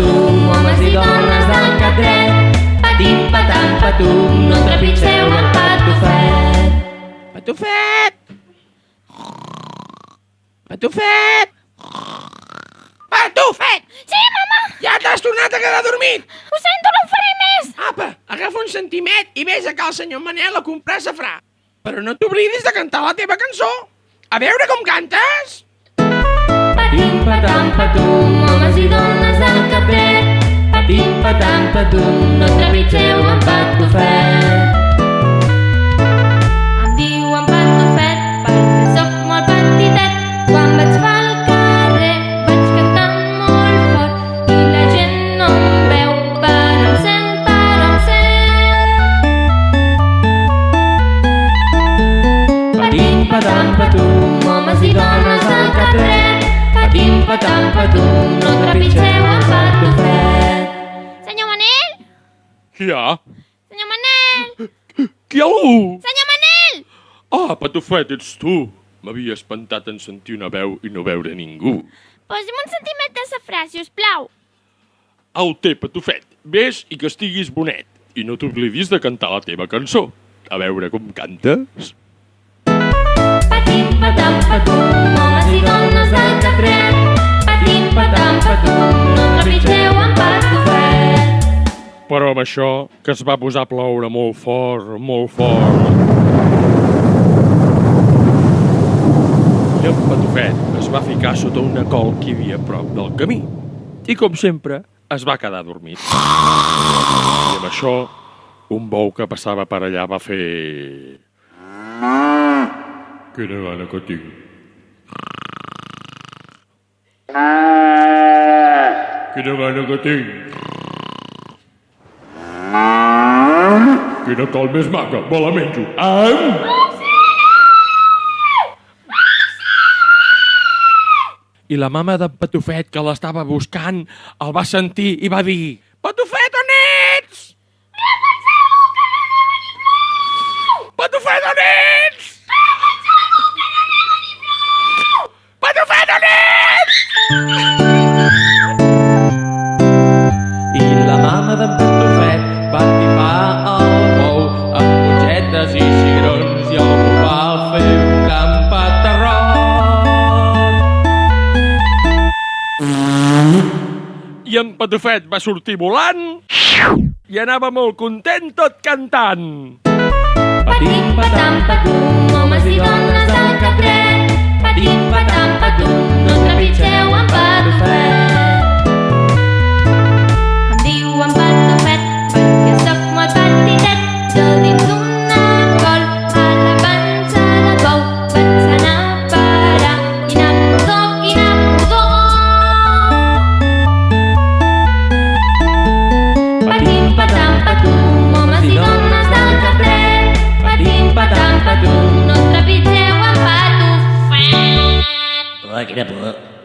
patum, homes i dones del cap dret. Patim, patam, patum, no trepitgeu el patufet. Patufet! Patufet! Patufet! Sí, mama! Ja t'has tornat a quedar dormit! Ho sento, no ho faré més! Apa, agafa un centimet i vés a cal senyor Manel a comprar safrà. Però no t'oblidis de cantar la teva cançó. A veure com cantes! Patim, patam, patum, homes i dones del cap dret. Patim, patam, patum, no trepitgeu en patufet. Em diuen patufet perquè sóc molt petitet. Quan vaig pel carrer vaig cantant molt fort i la gent no em veu, però em sent, però em sent. Patim, patam, patum, homes i dones del cap dret. Patim, patam, patum, no trepitgeu en patufet. Senyor Manel? Qui hi ha? Senyor Manel! Qui hi ha algú? Senyor Manel! Ah, Patufet, ets tu. M'havia espantat en sentir una veu i no veure ningú. Posi'm un centimet de safrà, si us plau. Au té, Patufet, vés i que estiguis bonet. I no t'oblidis de cantar la teva cançó. A veure com cantes. Patim, patam, patum, homes i dones del cap dret. Patim, patam, patum, no trepitgeu en patufet. Però amb això, que es va posar a ploure molt fort, molt fort. I en Patufet es va ficar sota una col que hi havia a prop del camí. I com sempre, es va quedar dormit. I amb això, un bou que passava per allà va fer... Quina gana que tinc. Quina gana que tinc. Quina col més maca, me la menjo. I la mama d'en Patufet, que l'estava buscant, el va sentir i va dir: Patufet, on ets? Patufet, on ets? Patufet, on ets? I la mama d'en Patufet va tipar el bou amb mongetes i cigrons i el bou va fer un gran paterrot. I en Patufet va sortir volant i anava molt content tot cantant. Patim, patam, patum, homes i dones del cap dret. Patim, patam, patum, no trepitgeu en patufet. Em diuen patufet perquè sóc molt petitet. De dins d'una col a la panxa del bou vaig anar a parar i anar pudor, i anar pudor. Patim, patam, patum, homes i dones del cap dret. Patim, patam, patum, No trepitgeu en patufet. quina por.